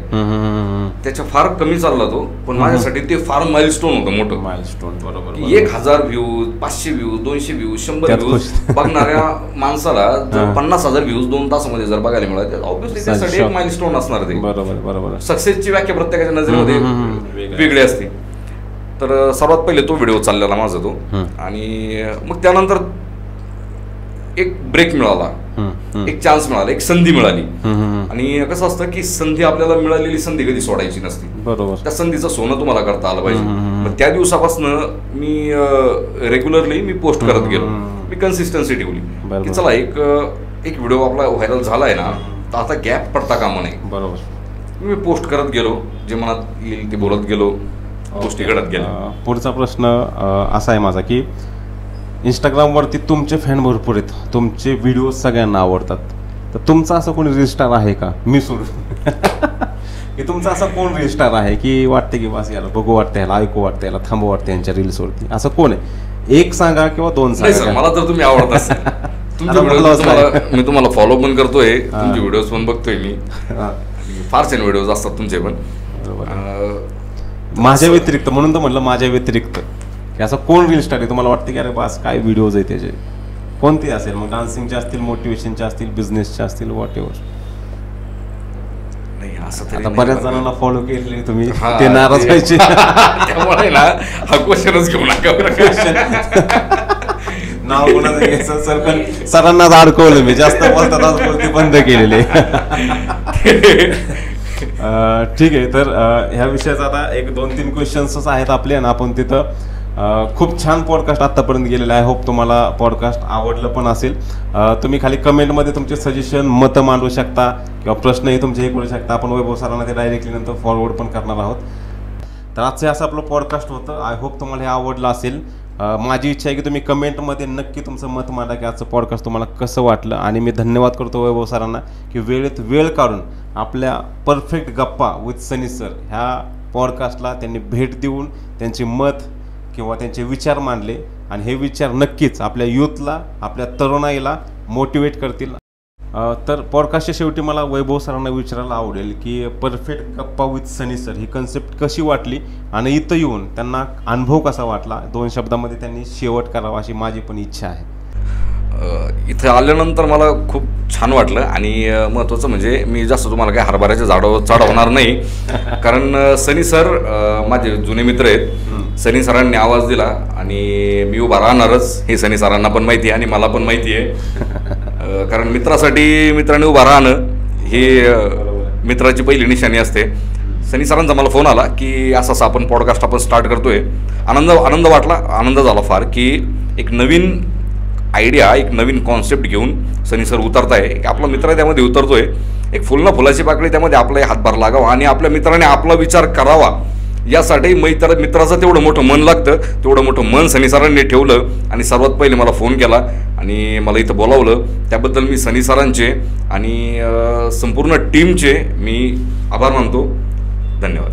B: त्याच्या फार कमी चालला तो, पण माझ्यासाठी ते फार माइलस्टोन होतं, मोठं
A: माइलस्टोन. बरोबर.
B: 1000 व्ह्यूज, 500 व्ह्यूज, 200 व्ह्यूज, 100 व्ह्यूज बघणाऱ्या माणसाला जर 50,000 व्ह्यूज 2 तासामध्ये जर बघायला मिळाले, ऑब्व्हियसली त्यासाठी एक माइलस्टोन असणार ते.
A: बरोबर बरोबर.
B: सक्सेसची व्याख्या प्रत्येकाच्या नजरेमध्ये वेगळी असते. तर सर्वात पहिले तो व्हिडिओ चाललेला माझा तो, आणि मग त्यानंतर एक ब्रेक मिळाला, एक चान्स मिळाला, एक संधी मिळाली. आणि कसं असतं की संधी आपल्याला मिळालेली संधी कधी सोडायची नसती.
A: बरोबर.
B: त्या संधीचं सोनं तुम्हाला करता आलं पाहिजे. मग त्या दिवसापासून मी रेग्युलरली मी पोस्ट करत गेलो, मी कन्सिस्टन्सी ठेवली की चला एक व्हिडिओ आपला व्हायरल झालाय ना, तर आता गॅप पडता कामा नये.
A: बरोबर.
B: मी पोस्ट करत गेलो, जे मनात येईल ते बोलत गेलो, गोष्टी घडत गेल्या.
A: पुढचा प्रश्न असा आहे माझा की इंस्टाग्रामवरती तुमचे फॅन भरपूर आहेत, तुमचे व्हिडिओ सगळ्यांना आवडतात, तर तुमचा असं कोणी रील स्टार आहे का? मी सोडून की तुमचा असा कोण रील स्टार आहे की वाटते की बस याला बघू वाटतं, याला ऐकू वाटतं, याला थांबू वाटतं यांच्या रील्सवरती, असं कोण आहे? एक सांगा किंवा 2 सांगा.
B: मला तर तुम्ही आवडत असेल तुमचे व्हिडिओ, मी तुम्हाला फॉलो पण करतोय, तुमचे व्हिडिओज पण बघतोय मी, फार छान व्हिडिओज असतात तुमचे पण.
A: माझ्या व्यतिरिक्त म्हणून तर म्हणलं, माझ्या व्यतिरिक्त की असं कोण रील स्टार आहे तुम्हाला वाटतं की अरे बस काय व्हिडिओज आहे त्याचे? कोणते असेल मग? डान्सिंगचे असतील, मोटिवेशनचे असतील, बिझनेसचे असतील, व्हॉट एव्हर. आता बऱ्याच जणांना फॉलो केले तुम्ही, ते नाराज व्हायचे
B: त्यामुळे ना हा क्वेश्चनच घेऊ नका.
A: नाव कोणाचं घ्यायचं सर, पण सरांनाच अडकवलं मी, जास्त बोलतात बोलते बंद केलेले. ठीक आहे. तर ह्या विषयाचा आता एक 2-3 क्वेश्चन्सच आहेत आपले, आणि आपण तिथं खूप छान पॉडकास्ट आत्तापर्यंत गेलेला आहे. होप तुम्हाला पॉडकास्ट आवडलं पण असेल. तुम्ही खाली कमेंटमध्ये तुमचे सजेशन, मतं मांडू शकता किंवा प्रश्नही तुमचे हे करू शकता. आपण वैभव सरांना ते डायरेक्टली नंतर फॉरवर्ड पण करणार आहोत. तर आजचं असं आपलं पॉडकास्ट होतं. आय होप तुम्हाला हे आवडलं असेल. माझी इच्छा आहे की तुम्ही कमेंटमध्ये नक्की तुमचं मत मांडा की आजचं पॉडकास्ट तुम्हाला कसं वाटलं. आणि मी धन्यवाद करतो वैभव सरांना की वेळेत वेळ काढून आपल्या परफेक्ट गप्पा विथ सनी सर ह्या पॉडकास्टला त्यांनी भेट देऊन त्यांचे मत किंवा त्यांचे विचार मांडले, आणि हे विचार नक्कीच आपल्या यूथला, आपल्या तरुणाईला मोटिवेट करतील. तर पॉडकास्टच्या शेवटी मला वैभव सरांना विचारायला आवडेल की परफेक्ट गप्पा with Sunny sir he concept कशी वाटली, आणि इथं येऊन त्यांना अनुभव कसा वाटला, 2 शब्दामध्ये त्यांनी शेवट करावा अशी माझी पण इच्छा आहे.
B: इथं आल्यानंतर मला खूप छान वाटलं, आणि महत्त्वाचं म्हणजे मी जास्त तुम्हाला काही हरभऱ्याच्या झाडावर चढवणार नाही, कारण सनी सर माझे जुने मित्र आहेत. सनी सरांनी आवाज दिला आणि मी उभा राहणारच, हे सनी सरांना पण माहिती आहे आणि मला पण माहिती आहे. कारण मित्रासाठी मित्रांनी उभा राहणं ही मित्राची पहिली निशाणी असते. सनी सरांचा मला फोन आला की असं आपण पॉडकास्ट आपण स्टार्ट करतोय. आनंद वाटला, आनंद झाला फार की एक नवीन आयडिया, एक नवीन कॉन्सेप्ट घेऊन सनी सर उतरताय. आपला मित्र त्यामध्ये उतरतोय, एक फुलाची पाकळी त्यामध्ये आपला हातभार लागावा आणि आपल्या मित्राने आपला विचार करावा, यासाठी मित्राचं तेवढं मोठं मन लागतं. तेवढं मोठं मन सनी सरांनी ठेवलं आणि सर्वात पहिले मला फोन केला आणि मला इथं बोलावलं. त्याबद्दल मी सनी सरांचे आणि संपूर्ण टीमचे मी आभार मानतो. धन्यवाद.